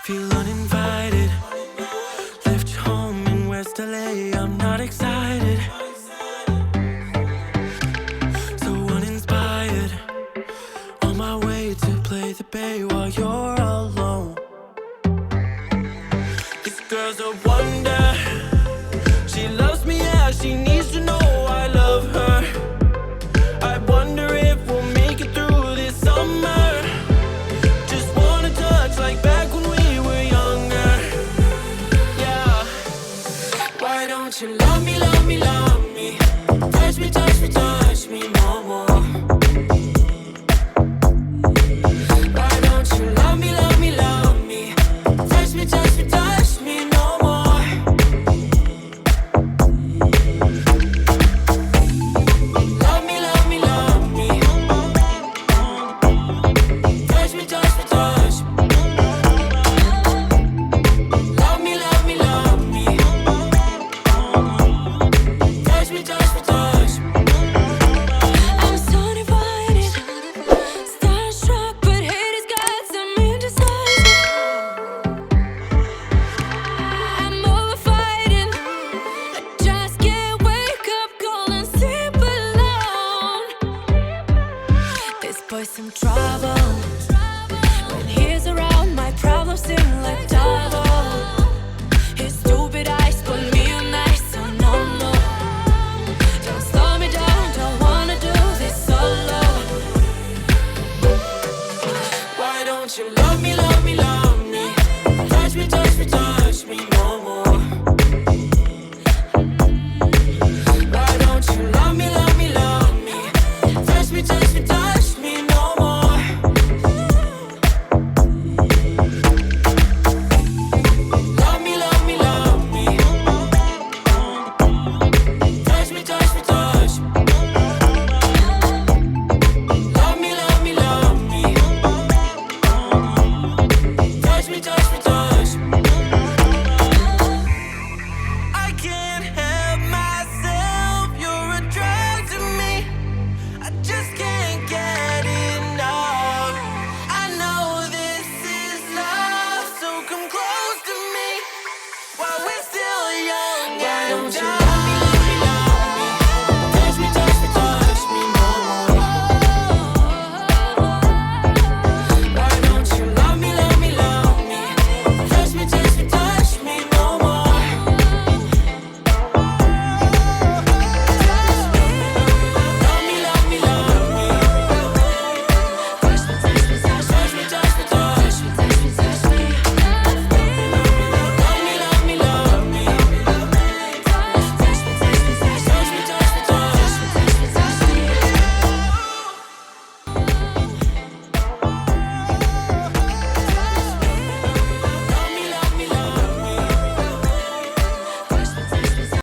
Feel uninvited. Left you home in West LA. I'm not excited. So uninspired. On my way to play the bay while you're alone. This girl's a wonder. She loves me, yeah, she needs to know I love her. I wonder if we'll make it through this summer. Just wanna touch like back when we were younger. Yeah. Why don't you love me, love me, love me? Touch me, touch